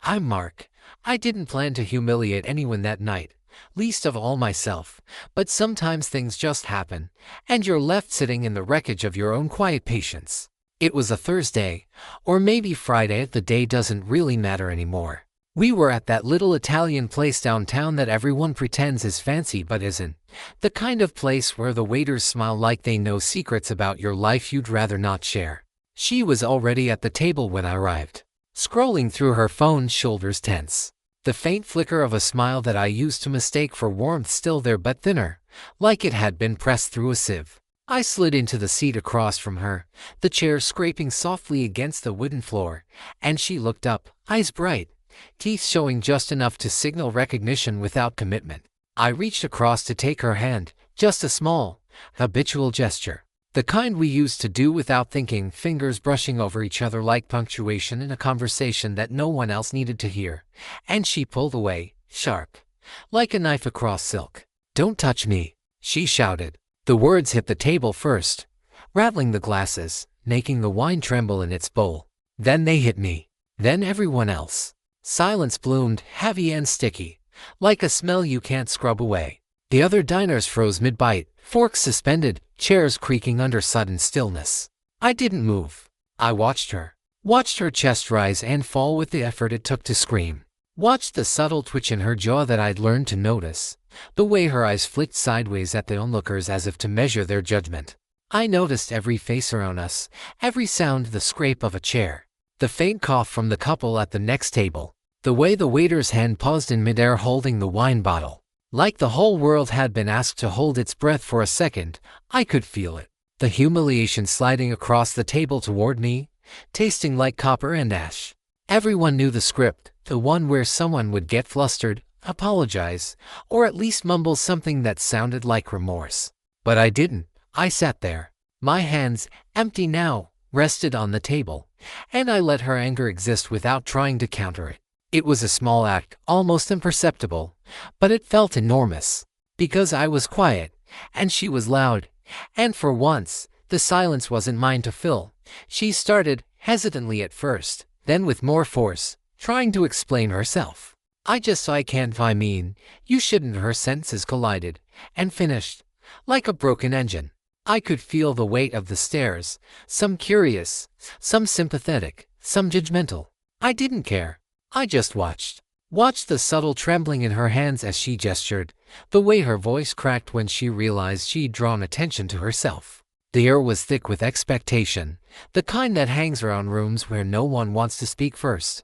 I'm Mark. I didn't plan to humiliate anyone that night, least of all myself, but sometimes things just happen, and you're left sitting in the wreckage of your own quiet patience. It was a Thursday, or maybe Friday, the day doesn't really matter anymore. We were at that little Italian place downtown that everyone pretends is fancy but isn't. The kind of place where the waiters smile like they know secrets about your life you'd rather not share. She was already at the table when I arrived, scrolling through her phone, shoulders tense. The faint flicker of a smile that I used to mistake for warmth still there but thinner, like it had been pressed through a sieve. I slid into the seat across from her, the chair scraping softly against the wooden floor, and she looked up, eyes bright, teeth showing just enough to signal recognition without commitment. I reached across to take her hand, just a small, habitual gesture. The kind we used to do without thinking, fingers brushing over each other like punctuation in a conversation that no one else needed to hear. And she pulled away, sharp, like a knife across silk. "Don't touch me," she shouted. The words hit the table first, rattling the glasses, making the wine tremble in its bowl. Then they hit me. Then everyone else. Silence bloomed, heavy and sticky, like a smell you can't scrub away. The other diners froze mid-bite, forks suspended, chairs creaking under sudden stillness. I didn't move. I watched her chest rise and fall with the effort it took to scream. Watched the subtle twitch in her jaw that I'd learned to notice, the way her eyes flicked sideways at the onlookers as if to measure their judgment. I noticed every face around us, every sound, the scrape of a chair, the faint cough from the couple at the next table, the way the waiter's hand paused in midair holding the wine bottle. Like the whole world had been asked to hold its breath for a second, I could feel it. The humiliation sliding across the table toward me, tasting like copper and ash. Everyone knew the script, the one where someone would get flustered, apologize, or at least mumble something that sounded like remorse. But I didn't. I sat there. My hands, empty now, rested on the table, and I let her anger exist without trying to counter it. It was a small act, almost imperceptible, but it felt enormous, because I was quiet, and she was loud, and for once, the silence wasn't mine to fill. She started, hesitantly at first, then with more force, trying to explain herself. I mean, you shouldn't. Her sentences collided, and finished, like a broken engine. I could feel the weight of the stares, some curious, some sympathetic, some judgmental. I didn't care. I just watched the subtle trembling in her hands as she gestured, the way her voice cracked when she realized she'd drawn attention to herself. The air was thick with expectation, the kind that hangs around rooms where no one wants to speak first.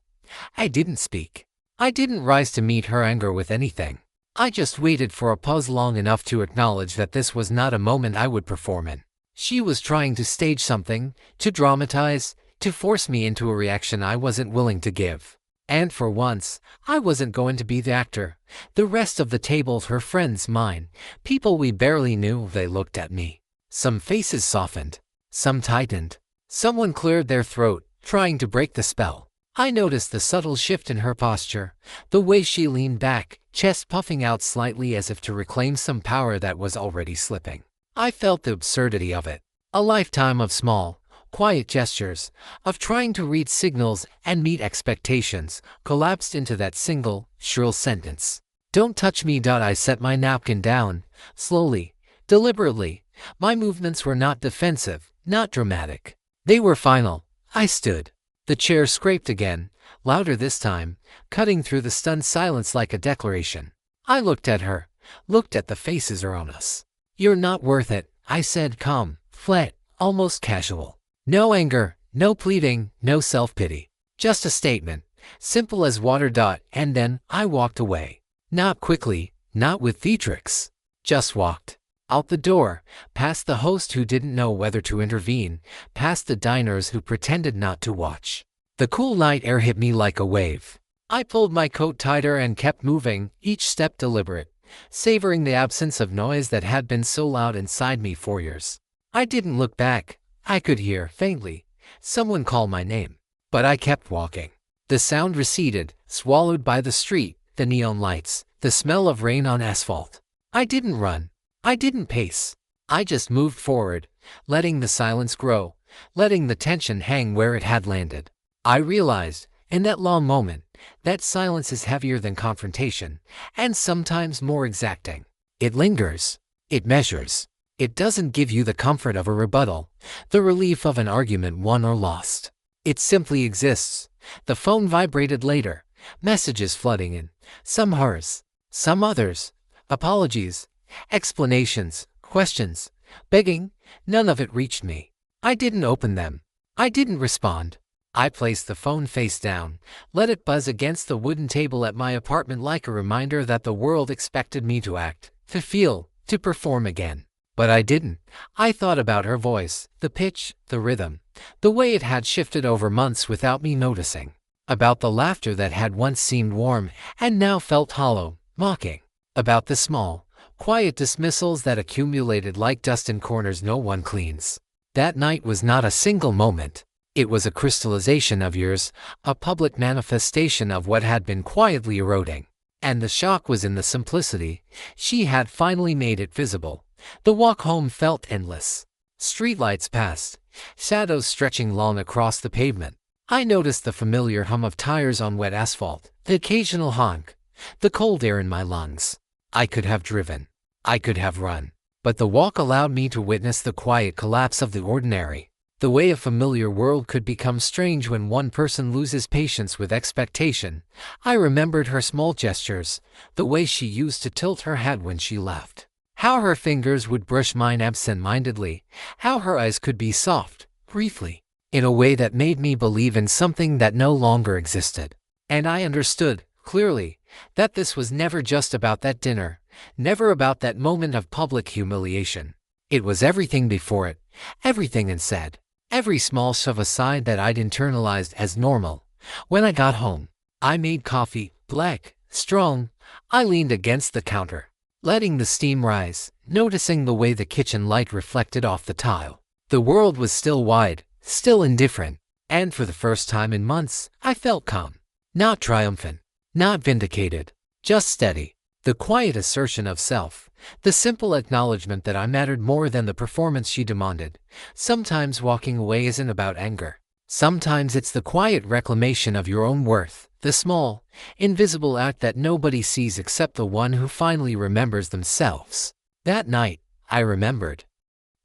I didn't speak. I didn't rise to meet her anger with anything. I just waited for a pause long enough to acknowledge that this was not a moment I would perform in. She was trying to stage something, to dramatize, to force me into a reaction I wasn't willing to give. And for once, I wasn't going to be the actor. The rest of the table, her friends, mine, people we barely knew, they looked at me. Some faces softened. Some tightened. Someone cleared their throat, trying to break the spell. I noticed the subtle shift in her posture, the way she leaned back, chest puffing out slightly as if to reclaim some power that was already slipping. I felt the absurdity of it. A lifetime of small, quiet gestures, of trying to read signals and meet expectations, collapsed into that single, shrill sentence. "Don't touch me." I set my napkin down, slowly, deliberately. My movements were not defensive, not dramatic. They were final. I stood. The chair scraped again, louder this time, cutting through the stunned silence like a declaration. I looked at her, looked at the faces around us. "You're not worth it," I said, calm, flat, almost casual. No anger, no pleading, no self-pity. Just a statement, simple as water. And then I walked away. Not quickly, not with theatrics. Just walked. Out the door, past the host who didn't know whether to intervene, past the diners who pretended not to watch. The cool night air hit me like a wave. I pulled my coat tighter and kept moving, each step deliberate, savoring the absence of noise that had been so loud inside me for years. I didn't look back. I could hear, faintly, someone call my name. But I kept walking. The sound receded, swallowed by the street, the neon lights, the smell of rain on asphalt. I didn't run. I didn't pace. I just moved forward, letting the silence grow, letting the tension hang where it had landed. I realized, in that long moment, that silence is heavier than confrontation, and sometimes more exacting. It lingers. It measures. It doesn't give you the comfort of a rebuttal, the relief of an argument won or lost. It simply exists. The phone vibrated later, messages flooding in, some hers, some others, apologies, explanations, questions, begging. None of it reached me. I didn't open them. I didn't respond. I placed the phone face down, let it buzz against the wooden table at my apartment like a reminder that the world expected me to act, to feel, to perform again. But I didn't. I thought about her voice, the pitch, the rhythm, the way it had shifted over months without me noticing. About the laughter that had once seemed warm and now felt hollow, mocking. About the small, quiet dismissals that accumulated like dust in corners no one cleans. That night was not a single moment. It was a crystallization of years, a public manifestation of what had been quietly eroding. And the shock was in the simplicity. She had finally made it visible. The walk home felt endless. Streetlights passed, shadows stretching long across the pavement. I noticed the familiar hum of tires on wet asphalt, the occasional honk, the cold air in my lungs. I could have driven. I could have run. But the walk allowed me to witness the quiet collapse of the ordinary. The way a familiar world could become strange when one person loses patience with expectation. I remembered her small gestures, the way she used to tilt her head when she left. How her fingers would brush mine absent-mindedly, how her eyes could be soft, briefly, in a way that made me believe in something that no longer existed. And I understood, clearly, that this was never just about that dinner, never about that moment of public humiliation. It was everything before it, everything unsaid, every small shove aside that I'd internalized as normal. When I got home, I made coffee, black, strong. I leaned against the counter, letting the steam rise, noticing the way the kitchen light reflected off the tile. The world was still wide, still indifferent, and for the first time in months, I felt calm. Not triumphant, not vindicated, just steady. The quiet assertion of self, the simple acknowledgement that I mattered more than the performance she demanded. Sometimes walking away isn't about anger. Sometimes it's the quiet reclamation of your own worth, the small, invisible act that nobody sees except the one who finally remembers themselves. That night, I remembered.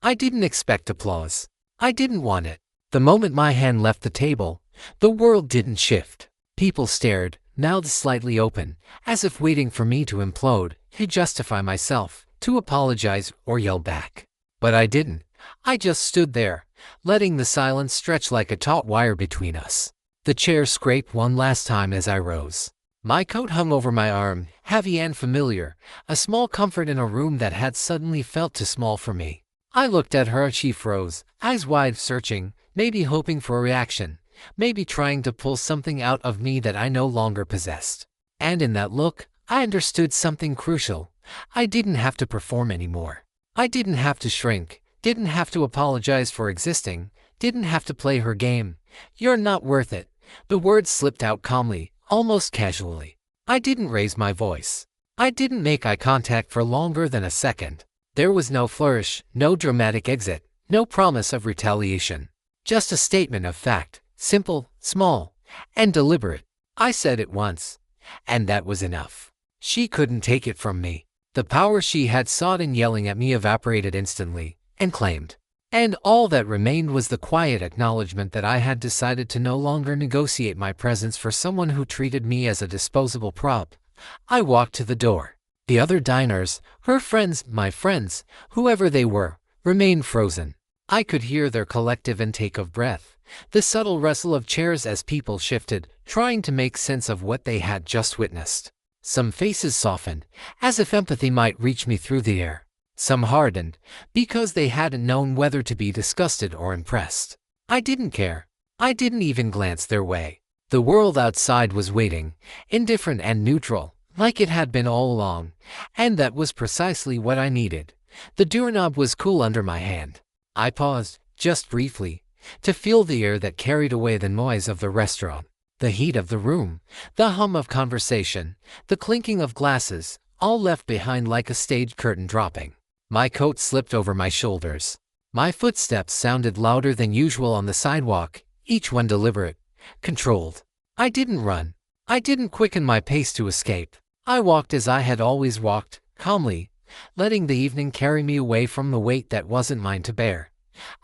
I didn't expect applause. I didn't want it. The moment my hand left the table, the world didn't shift. People stared, mouths slightly open, as if waiting for me to implode, to justify myself, to apologize or yell back. But I didn't. I just stood there, letting the silence stretch like a taut wire between us. The chair scraped one last time as I rose. My coat hung over my arm, heavy and familiar, a small comfort in a room that had suddenly felt too small for me. I looked at her as she froze, eyes wide searching, maybe hoping for a reaction, maybe trying to pull something out of me that I no longer possessed. And in that look, I understood something crucial. I didn't have to perform anymore. I didn't have to shrink, didn't have to apologize for existing, didn't have to play her game. You're not worth it. The words slipped out calmly, almost casually. I didn't raise my voice. I didn't make eye contact for longer than a second. There was no flourish, no dramatic exit, no promise of retaliation. Just a statement of fact, simple, small, and deliberate. I said it once, and that was enough. She couldn't take it from me. The power she had sought in yelling at me evaporated instantly, and claimed. And all that remained was the quiet acknowledgement that I had decided to no longer negotiate my presence for someone who treated me as a disposable prop. I walked to the door. The other diners, her friends, my friends, whoever they were, remained frozen. I could hear their collective intake of breath, the subtle rustle of chairs as people shifted, trying to make sense of what they had just witnessed. Some faces softened, as if empathy might reach me through the air. Some hardened, because they hadn't known whether to be disgusted or impressed. I didn't care. I didn't even glance their way. The world outside was waiting, indifferent and neutral, like it had been all along, and that was precisely what I needed. The doorknob was cool under my hand. I paused, just briefly, to feel the air that carried away the noise of the restaurant, the heat of the room, the hum of conversation, the clinking of glasses, all left behind like a stage curtain dropping. My coat slipped over my shoulders. My footsteps sounded louder than usual on the sidewalk, each one deliberate, controlled. I didn't run. I didn't quicken my pace to escape. I walked as I had always walked, calmly, letting the evening carry me away from the weight that wasn't mine to bear.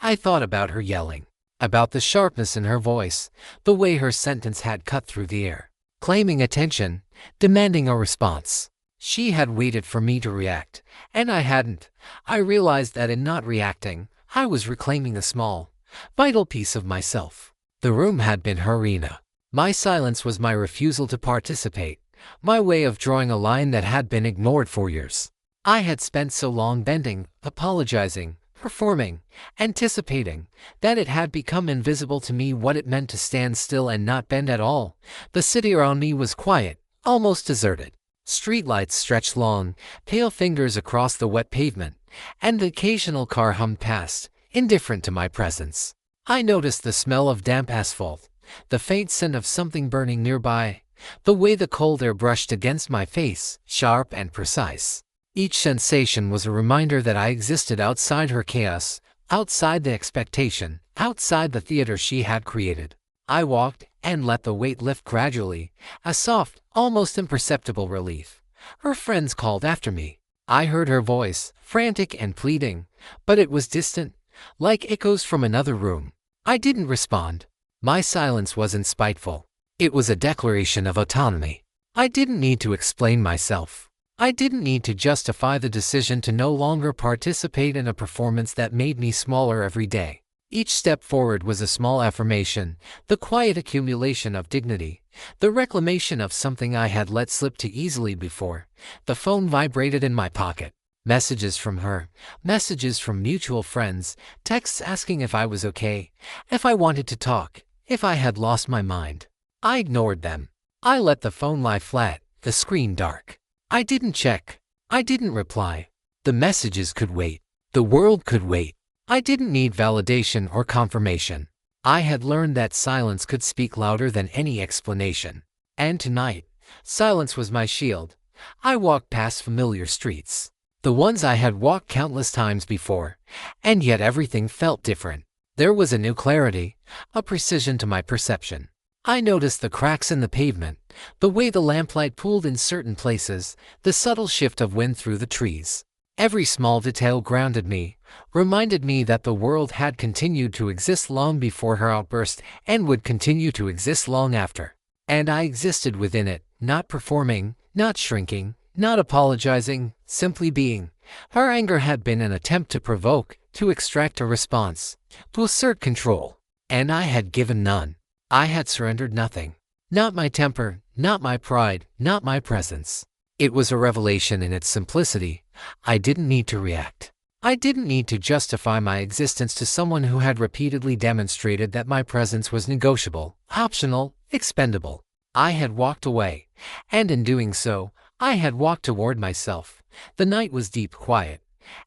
I thought about her yelling, about the sharpness in her voice, the way her sentence had cut through the air, claiming attention, demanding a response. She had waited for me to react, and I hadn't. I realized that in not reacting, I was reclaiming a small, vital piece of myself. The room had been her arena. My silence was my refusal to participate, my way of drawing a line that had been ignored for years. I had spent so long bending, apologizing, performing, anticipating, that it had become invisible to me what it meant to stand still and not bend at all. The city around me was quiet, almost deserted. Streetlights stretched long, pale fingers across the wet pavement, and the occasional car hummed past, indifferent to my presence. I noticed the smell of damp asphalt, the faint scent of something burning nearby, the way the cold air brushed against my face, sharp and precise. Each sensation was a reminder that I existed outside her chaos, outside the expectation, outside the theater she had created. I walked and let the weight lift gradually, a soft, almost imperceptible relief. Her friends called after me. I heard her voice, frantic and pleading, but it was distant, like echoes from another room. I didn't respond. My silence wasn't spiteful. It was a declaration of autonomy. I didn't need to explain myself. I didn't need to justify the decision to no longer participate in a performance that made me smaller every day. Each step forward was a small affirmation, the quiet accumulation of dignity, the reclamation of something I had let slip too easily before. The phone vibrated in my pocket. Messages from her, messages from mutual friends, texts asking if I was okay, if I wanted to talk, if I had lost my mind. I ignored them. I let the phone lie flat, the screen dark. I didn't check. I didn't reply. The messages could wait. The world could wait. I didn't need validation or confirmation. I had learned that silence could speak louder than any explanation. And tonight, silence was my shield. I walked past familiar streets, the ones I had walked countless times before, and yet everything felt different. There was a new clarity, a precision to my perception. I noticed the cracks in the pavement, the way the lamplight pooled in certain places, the subtle shift of wind through the trees. Every small detail grounded me, reminded me that the world had continued to exist long before her outburst and would continue to exist long after. And I existed within it, not performing, not shrinking, not apologizing, simply being. Her anger had been an attempt to provoke, to extract a response, to assert control. And I had given none. I had surrendered nothing. Not my temper, not my pride, not my presence. It was a revelation in its simplicity. I didn't need to react. I didn't need to justify my existence to someone who had repeatedly demonstrated that my presence was negotiable, optional, expendable. I had walked away, and in doing so, I had walked toward myself. The night was deep quiet,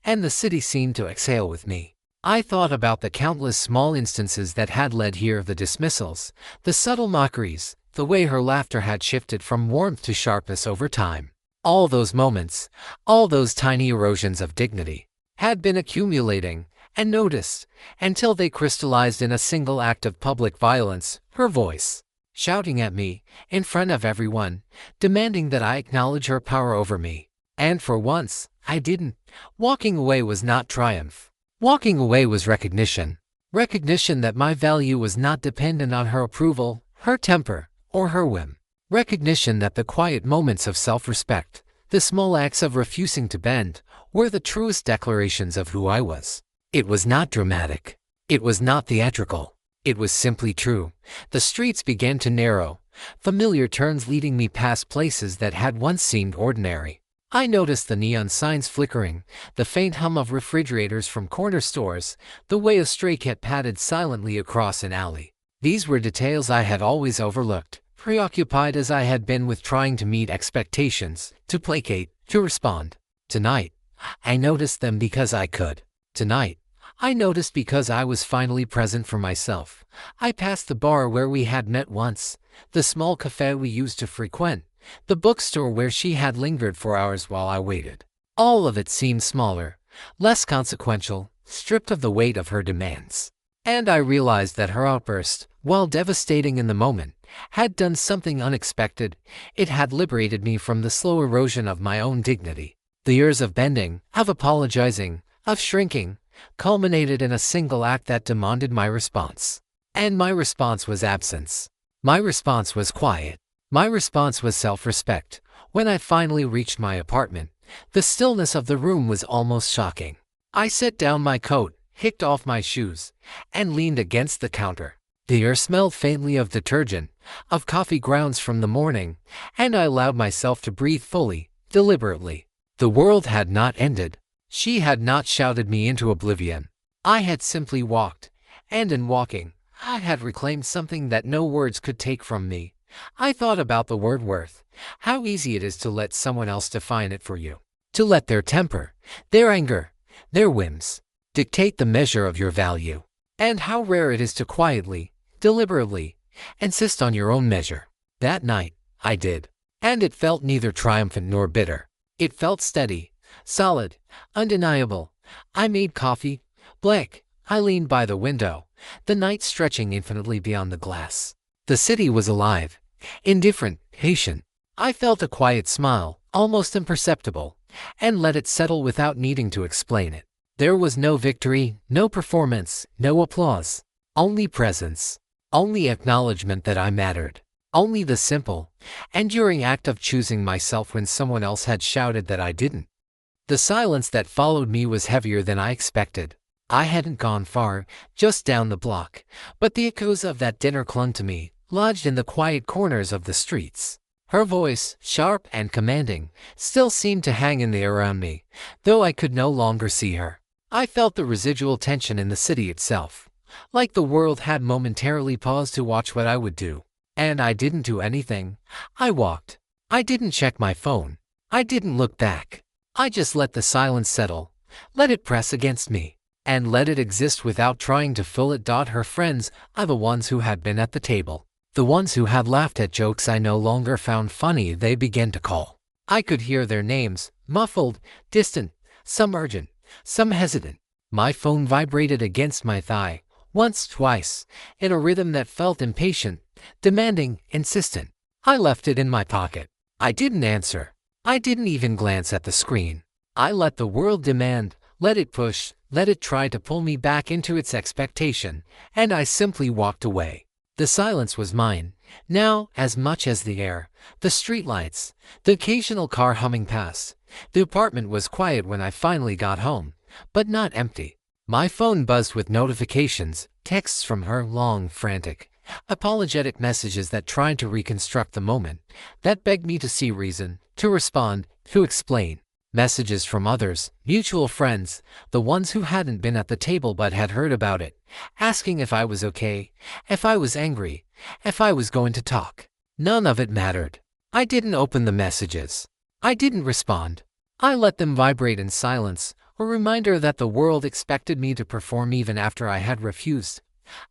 and the city seemed to exhale with me. I thought about the countless small instances that had led here, the dismissals, the subtle mockeries, the way her laughter had shifted from warmth to sharpness over time. All those moments, all those tiny erosions of dignity, had been accumulating, and noticed, until they crystallized in a single act of public violence, her voice, shouting at me, in front of everyone, demanding that I acknowledge her power over me. And for once, I didn't. Walking away was not triumph. Walking away was recognition. Recognition that my value was not dependent on her approval, her temper, or her whim. Recognition that the quiet moments of self-respect, the small acts of refusing to bend, were the truest declarations of who I was. It was not dramatic. It was not theatrical. It was simply true. The streets began to narrow, familiar turns leading me past places that had once seemed ordinary. I noticed the neon signs flickering, the faint hum of refrigerators from corner stores, the way a stray cat padded silently across an alley. These were details I had always overlooked, preoccupied as I had been with trying to meet expectations, to placate, to respond. Tonight, I noticed them because I could. Tonight, I noticed because I was finally present for myself. I passed the bar where we had met once, the small cafe we used to frequent, the bookstore where she had lingered for hours while I waited. All of it seemed smaller, less consequential, stripped of the weight of her demands. And I realized that her outburst, while devastating in the moment, had done something unexpected. It had liberated me from the slow erosion of my own dignity. The years of bending, of apologizing, of shrinking, culminated in a single act that demanded my response. And my response was absence. My response was quiet. My response was self-respect. When I finally reached my apartment, the stillness of the room was almost shocking. I set down my coat, kicked off my shoes, and leaned against the counter. The air smelled faintly of detergent, of coffee grounds from the morning, and I allowed myself to breathe fully, deliberately. The world had not ended. She had not shouted me into oblivion. I had simply walked, and in walking, I had reclaimed something that no words could take from me. I thought about the word worth, how easy it is to let someone else define it for you, to let their temper, their anger, their whims, dictate the measure of your value, and how rare it is to quietly, deliberately, insist on your own measure. That night, I did, and it felt neither triumphant nor bitter. It felt steady, solid, undeniable. I made coffee, black. I leaned by the window, the night stretching infinitely beyond the glass. The city was alive, indifferent, patient. I felt a quiet smile, almost imperceptible, and let it settle without needing to explain it. There was no victory, no performance, no applause. Only presence. Only acknowledgement that I mattered. Only the simple, enduring act of choosing myself when someone else had shouted that I didn't. The silence that followed me was heavier than I expected. I hadn't gone far, just down the block, but the echoes of that dinner clung to me, lodged in the quiet corners of the streets. Her voice, sharp and commanding, still seemed to hang in the air around me, though I could no longer see her. I felt the residual tension in the city itself, like the world had momentarily paused to watch what I would do. And I didn't do anything. I walked. I didn't check my phone. I didn't look back. I just let the silence settle, let it press against me, and let it exist without trying to fill it. Her friends are the ones who had been at the table. The ones who had laughed at jokes I no longer found funny. They began to call. I could hear their names, muffled, distant, some urgent, some hesitant. My phone vibrated against my thigh, once, twice, in a rhythm that felt impatient, demanding, insistent. I left it in my pocket. I didn't answer. I didn't even glance at the screen. I let the world demand, let it push, let it try to pull me back into its expectation, and I simply walked away. The silence was mine, now as much as the air, the streetlights, the occasional car humming past. The apartment was quiet when I finally got home, but not empty. My phone buzzed with notifications, texts from her, long, frantic, apologetic messages that tried to reconstruct the moment, that begged me to see reason, to respond, to explain. Messages from others, mutual friends, the ones who hadn't been at the table but had heard about it, asking if I was okay, if I was angry, if I was going to talk. None of it mattered. I didn't open the messages. I didn't respond. I let them vibrate in silence, a reminder that the world expected me to perform even after I had refused.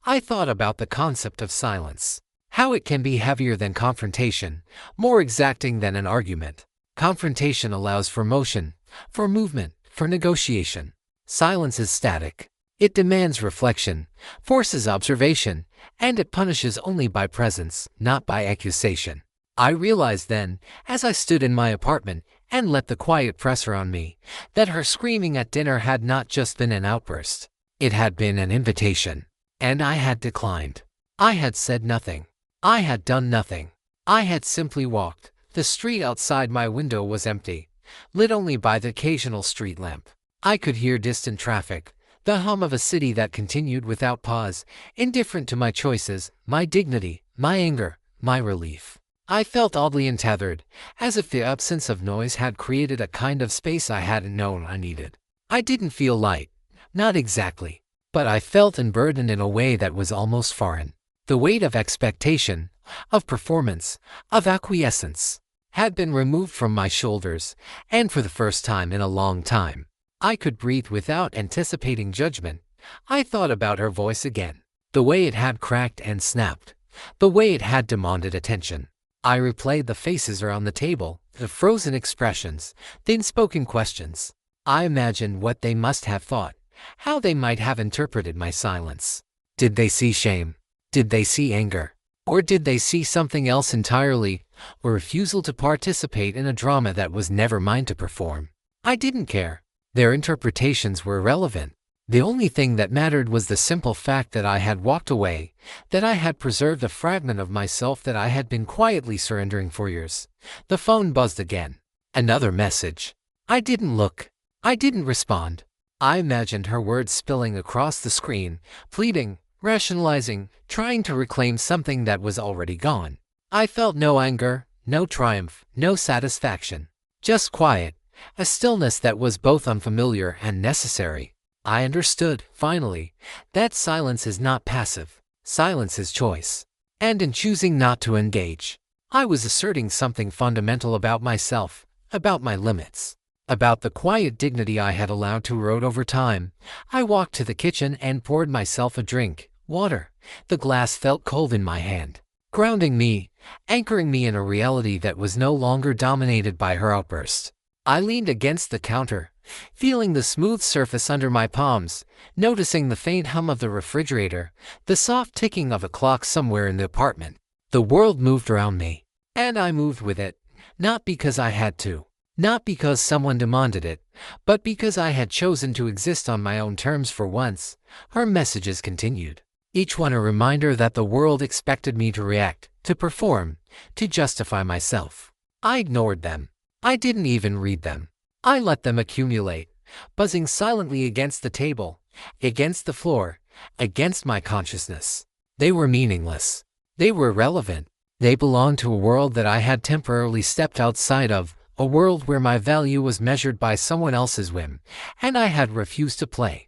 I thought about the concept of silence, how it can be heavier than confrontation, more exacting than an argument. Confrontation allows for motion, for movement, for negotiation. Silence is static. It demands reflection, forces observation, and it punishes only by presence, not by accusation. I realized then, as I stood in my apartment and let the quiet press around me, that her screaming at dinner had not just been an outburst. It had been an invitation. And I had declined. I had said nothing. I had done nothing. I had simply walked. The street outside my window was empty, lit only by the occasional street lamp. I could hear distant traffic, the hum of a city that continued without pause, indifferent to my choices, my dignity, my anger, my relief. I felt oddly untethered, as if the absence of noise had created a kind of space I hadn't known I needed. I didn't feel light, not exactly, but I felt unburdened in a way that was almost foreign. The weight of expectation, of performance, of acquiescence, had been removed from my shoulders, and for the first time in a long time, I could breathe without anticipating judgment. I thought about her voice again, the way it had cracked and snapped, the way it had demanded attention. I replayed the faces around the table, the frozen expressions, the unspoken questions. I imagined what they must have thought, how they might have interpreted my silence. Did they see shame? Did they see anger? Or did they see something else entirely, a refusal to participate in a drama that was never mine to perform? I didn't care. Their interpretations were irrelevant. The only thing that mattered was the simple fact that I had walked away, that I had preserved a fragment of myself that I had been quietly surrendering for years. The phone buzzed again. Another message. I didn't look. I didn't respond. I imagined her words spilling across the screen, pleading, rationalizing, trying to reclaim something that was already gone. I felt no anger, no triumph, no satisfaction. Just quiet, a stillness that was both unfamiliar and necessary. I understood, finally, that silence is not passive. Silence is choice. And in choosing not to engage, I was asserting something fundamental about myself, about my limits, about the quiet dignity I had allowed to erode over time. I walked to the kitchen and poured myself a drink, water. The glass felt cold in my hand, grounding me, anchoring me in a reality that was no longer dominated by her outburst. I leaned against the counter, feeling the smooth surface under my palms, noticing the faint hum of the refrigerator, the soft ticking of a clock somewhere in the apartment. The world moved around me, and I moved with it, not because I had to, not because someone demanded it, but because I had chosen to exist on my own terms for once. Her messages continued, each one a reminder that the world expected me to react, to perform, to justify myself. I ignored them. I didn't even read them. I let them accumulate, buzzing silently against the table, against the floor, against my consciousness. They were meaningless. They were irrelevant. They belonged to a world that I had temporarily stepped outside of, a world where my value was measured by someone else's whim, and I had refused to play.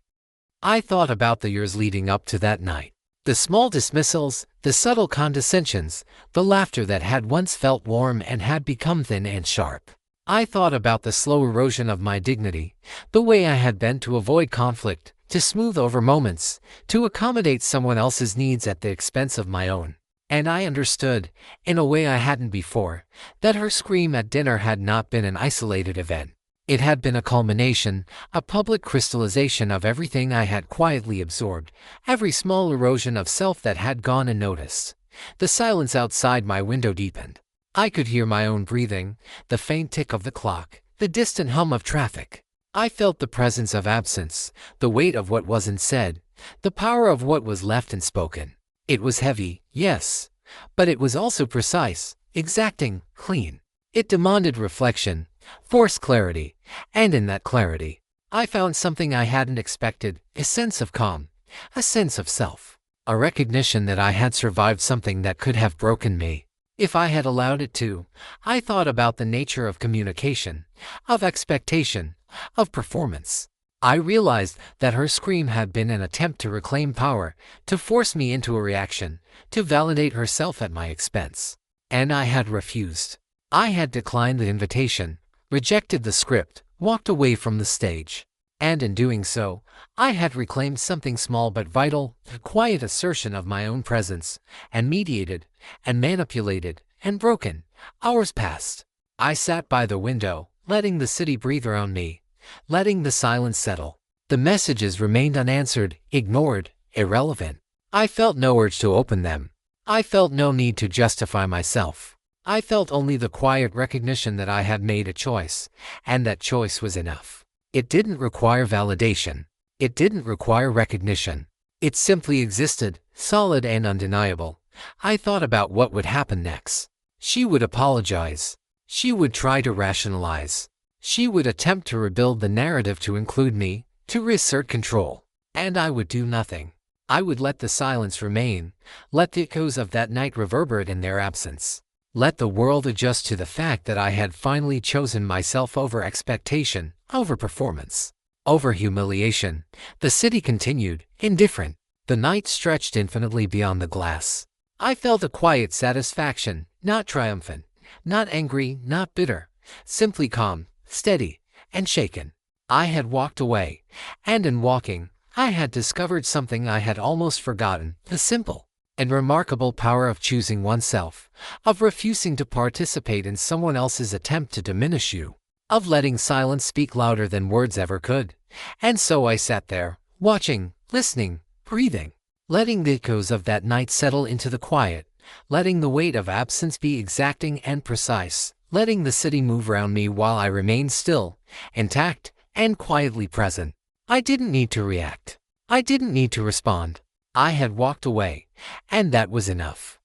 I thought about the years leading up to that night. The small dismissals, the subtle condescensions, the laughter that had once felt warm and had become thin and sharp. I thought about the slow erosion of my dignity, the way I had bent to avoid conflict, to smooth over moments, to accommodate someone else's needs at the expense of my own. And I understood, in a way I hadn't before, that her scream at dinner had not been an isolated event. It had been a culmination, a public crystallization of everything I had quietly absorbed, every small erosion of self that had gone unnoticed. The silence outside my window deepened. I could hear my own breathing, the faint tick of the clock, the distant hum of traffic. I felt the presence of absence, the weight of what wasn't said, the power of what was left unspoken. It was heavy, yes, but it was also precise, exacting, clean. It demanded reflection, forced clarity, and in that clarity, I found something I hadn't expected, a sense of calm, a sense of self, a recognition that I had survived something that could have broken me, if I had allowed it to. I thought about the nature of communication, of expectation, of performance. I realized that her scream had been an attempt to reclaim power, to force me into a reaction, to validate herself at my expense. And I had refused. I had declined the invitation, rejected the script, walked away from the stage. And in doing so, I had reclaimed something small but vital, a quiet assertion of my own presence, and mediated, and manipulated, and broken. Hours passed. I sat by the window, letting the city breathe around me, letting the silence settle. The messages remained unanswered, ignored, irrelevant. I felt no urge to open them. I felt no need to justify myself. I felt only the quiet recognition that I had made a choice, and that choice was enough. It didn't require validation. It didn't require recognition. It simply existed, solid and undeniable. I thought about what would happen next. She would apologize. She would try to rationalize. She would attempt to rebuild the narrative to include me, to reassert control. And I would do nothing. I would let the silence remain, let the echoes of that night reverberate in their absence. Let the world adjust to the fact that I had finally chosen myself over expectation, over performance, over humiliation. The city continued, indifferent. The night stretched infinitely beyond the glass. I felt a quiet satisfaction, not triumphant, not angry, not bitter, simply calm, steady, and shaken. I had walked away, and in walking, I had discovered something I had almost forgotten, the simple and remarkable power of choosing oneself, of refusing to participate in someone else's attempt to diminish you, of letting silence speak louder than words ever could. And so I sat there, watching, listening, breathing, letting the echoes of that night settle into the quiet, letting the weight of absence be exacting and precise, letting the city move around me while I remained still, intact, and quietly present. I didn't need to react. I didn't need to respond. I had walked away, and that was enough.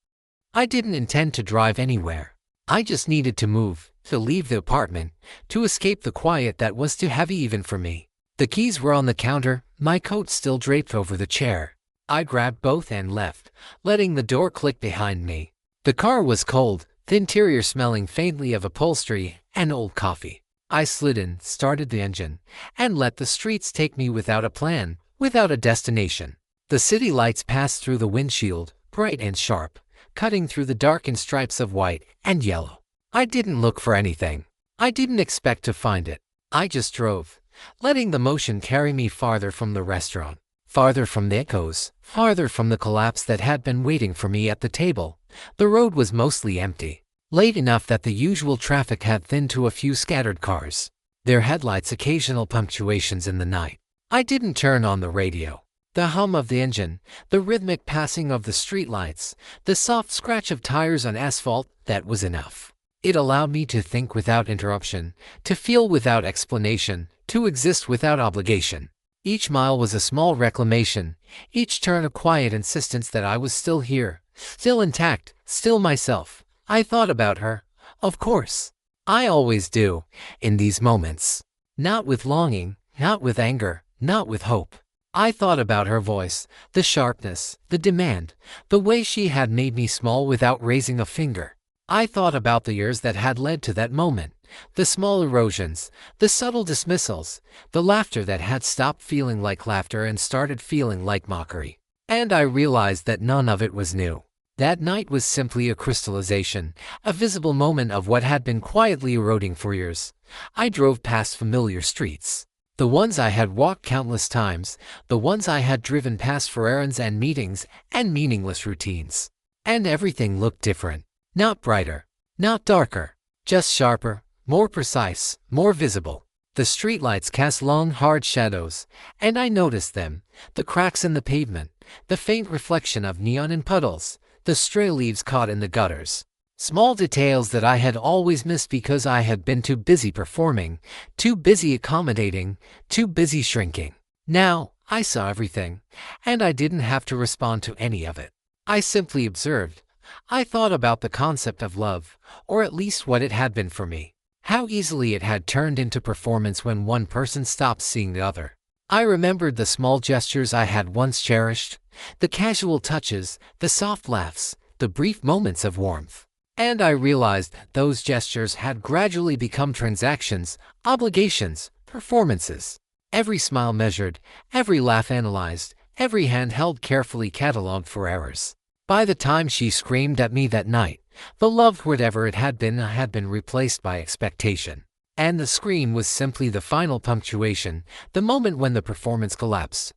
I didn't intend to drive anywhere. I just needed to move, to leave the apartment, to escape the quiet that was too heavy even for me. The keys were on the counter, my coat still draped over the chair. I grabbed both and left, letting the door click behind me. The car was cold, the interior smelling faintly of upholstery and old coffee. I slid in, started the engine, and let the streets take me without a plan, without a destination. The city lights passed through the windshield, bright and sharp, cutting through the darkened stripes of white and yellow. I didn't look for anything. I didn't expect to find it. I just drove, letting the motion carry me farther from the restaurant, farther from the echoes, farther from the collapse that had been waiting for me at the table. The road was mostly empty, late enough that the usual traffic had thinned to a few scattered cars, their headlights occasional punctuations in the night. I didn't turn on the radio. The hum of the engine, the rhythmic passing of the streetlights, the soft scratch of tires on asphalt, that was enough. It allowed me to think without interruption, to feel without explanation, to exist without obligation. Each mile was a small reclamation, each turn a quiet insistence that I was still here, still intact, still myself. I thought about her, of course. I always do, in these moments. Not with longing, not with anger, not with hope. I thought about her voice, the sharpness, the demand, the way she had made me small without raising a finger. I thought about the years that had led to that moment, the small erosions, the subtle dismissals, the laughter that had stopped feeling like laughter and started feeling like mockery. And I realized that none of it was new. That night was simply a crystallization, a visible moment of what had been quietly eroding for years. I drove past familiar streets. The ones I had walked countless times, the ones I had driven past for errands and meetings and meaningless routines. And everything looked different. Not brighter, not darker, just sharper, more precise, more visible. The streetlights cast long, hard shadows, and I noticed them, the cracks in the pavement, the faint reflection of neon in puddles, the stray leaves caught in the gutters. Small details that I had always missed because I had been too busy performing, too busy accommodating, too busy shrinking. Now, I saw everything, and I didn't have to respond to any of it. I simply observed. I thought about the concept of love, or at least what it had been for me. How easily it had turned into performance when one person stopped seeing the other. I remembered the small gestures I had once cherished, the casual touches, the soft laughs, the brief moments of warmth. And I realized those gestures had gradually become transactions, obligations, performances. Every smile measured, every laugh analyzed, every hand held carefully catalogued for errors. By the time she screamed at me that night, the love, whatever it had been replaced by expectation. And the scream was simply the final punctuation, the moment when the performance collapsed.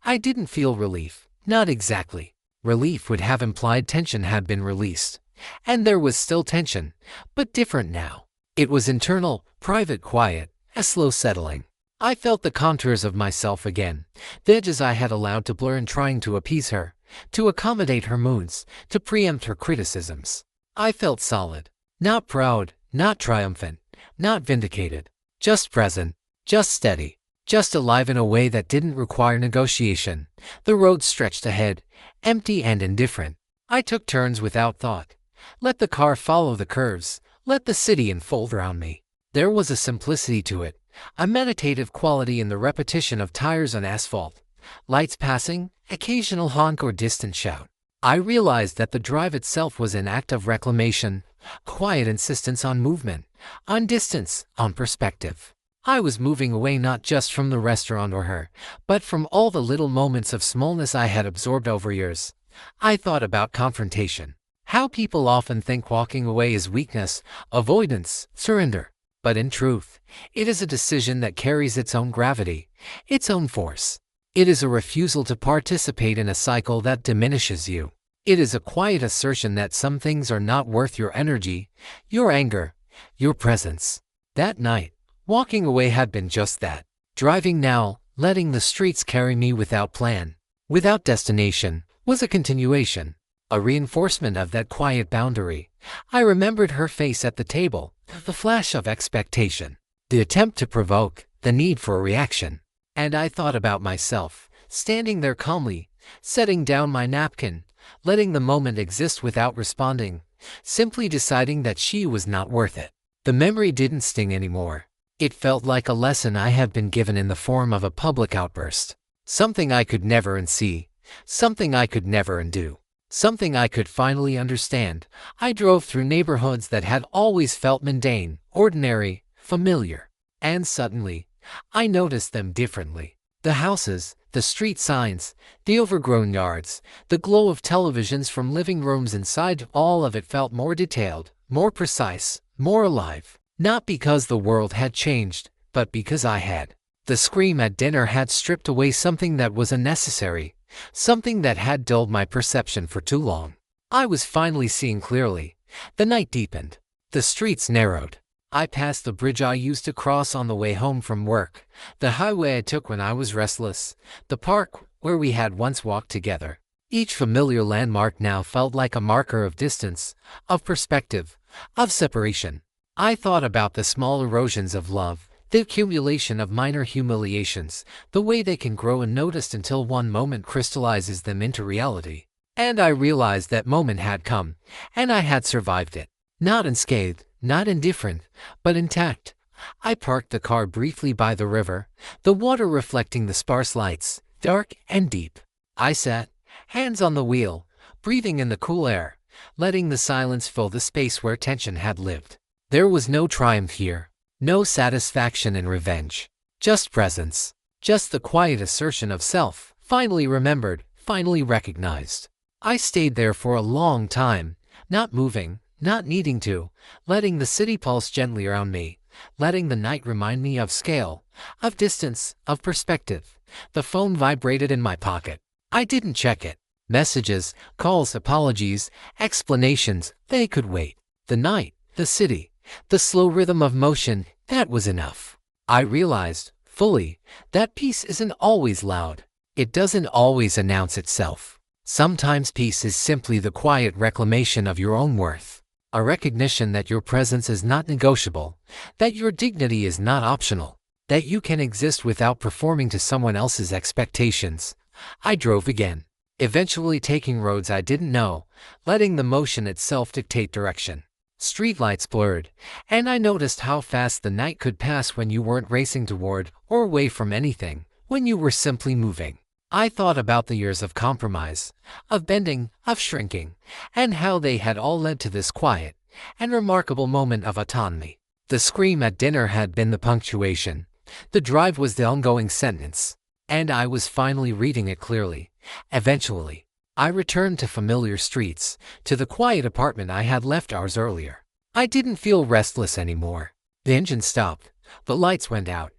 I didn't feel relief, not exactly. Relief would have implied tension had been released. And there was still tension, but different now. It was internal, private, quiet, a slow settling. I felt the contours of myself again, the edges I had allowed to blur in trying to appease her, to accommodate her moods, to preempt her criticisms. I felt solid, not proud, not triumphant, not vindicated, just present, just steady, just alive in a way that didn't require negotiation. The road stretched ahead, empty and indifferent. I took turns without thought. Let the car follow the curves, let the city unfold around me. There was a simplicity to it, a meditative quality in the repetition of tires on asphalt, lights passing, occasional honk or distant shout. I realized that the drive itself was an act of reclamation, quiet insistence on movement, on distance, on perspective. I was moving away not just from the restaurant or her, but from all the little moments of smallness I had absorbed over years. I thought about confrontation. How people often think walking away is weakness, avoidance, surrender. But in truth, it is a decision that carries its own gravity, its own force. It is a refusal to participate in a cycle that diminishes you. It is a quiet assertion that some things are not worth your energy, your anger, your presence. That night, walking away had been just that. Driving now, letting the streets carry me without plan, without destination, was a continuation, a reinforcement of that quiet boundary. I remembered her face at the table, the flash of expectation, the attempt to provoke, the need for a reaction. And I thought about myself, standing there calmly, setting down my napkin, letting the moment exist without responding, simply deciding that she was not worth it. The memory didn't sting anymore. It felt like a lesson I had been given in the form of a public outburst. Something I could never unsee, something I could never undo, something I could finally understand. I drove through neighborhoods that had always felt mundane, ordinary, familiar. And suddenly, I noticed them differently. The houses, the street signs, the overgrown yards, the glow of televisions from living rooms inside, all of it felt more detailed, more precise, more alive. Not because the world had changed, but because I had. The scream at dinner had stripped away something that was unnecessary, something that had dulled my perception for too long. I was finally seeing clearly. The night deepened. The streets narrowed. I passed the bridge I used to cross on the way home from work, the highway I took when I was restless, the park where we had once walked together. Each familiar landmark now felt like a marker of distance, of perspective, of separation. I thought about the small erosions of love, the accumulation of minor humiliations, the way they can grow unnoticed until one moment crystallizes them into reality. And I realized that moment had come, and I had survived it. Not unscathed, not indifferent, but intact. I parked the car briefly by the river, the water reflecting the sparse lights, dark and deep. I sat, hands on the wheel, breathing in the cool air, letting the silence fill the space where tension had lived. There was no triumph here, no satisfaction in revenge, just presence, just the quiet assertion of self, finally remembered, finally recognized. I stayed there for a long time, not moving, not needing to, letting the city pulse gently around me, letting the night remind me of scale, of distance, of perspective. The phone vibrated in my pocket. I didn't check it. Messages, calls, apologies, explanations, they could wait. The night, the city, the slow rhythm of motion, that was enough. I realized, fully, that peace isn't always loud. It doesn't always announce itself. Sometimes peace is simply the quiet reclamation of your own worth. A recognition that your presence is not negotiable, that your dignity is not optional, that you can exist without performing to someone else's expectations. I drove again, eventually taking roads I didn't know, letting the motion itself dictate direction. Streetlights blurred, and I noticed how fast the night could pass when you weren't racing toward or away from anything, when you were simply moving. I thought about the years of compromise, of bending, of shrinking, and how they had all led to this quiet and remarkable moment of autonomy. The scream at dinner had been the punctuation. The drive was the ongoing sentence. And I was finally reading it clearly. Eventually, I returned to familiar streets, to the quiet apartment I had left hours earlier. I didn't feel restless anymore. The engine stopped, the lights went out,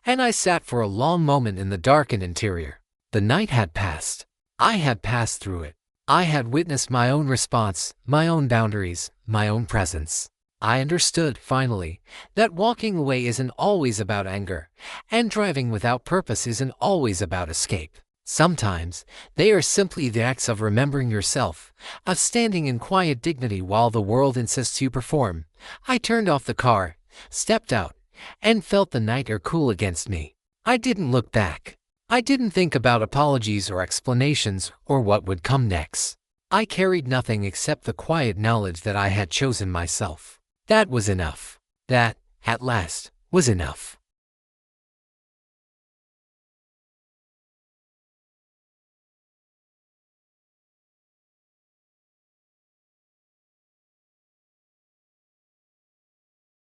and I sat for a long moment in the darkened interior. The night had passed. I had passed through it. I had witnessed my own response, my own boundaries, my own presence. I understood, finally, that walking away isn't always about anger, and driving without purpose isn't always about escape. Sometimes, they are simply the acts of remembering yourself, of standing in quiet dignity while the world insists you perform. I turned off the car, stepped out, and felt the night air cool against me. I didn't look back. I didn't think about apologies or explanations or what would come next. I carried nothing except the quiet knowledge that I had chosen myself. That was enough. That, at last, was enough.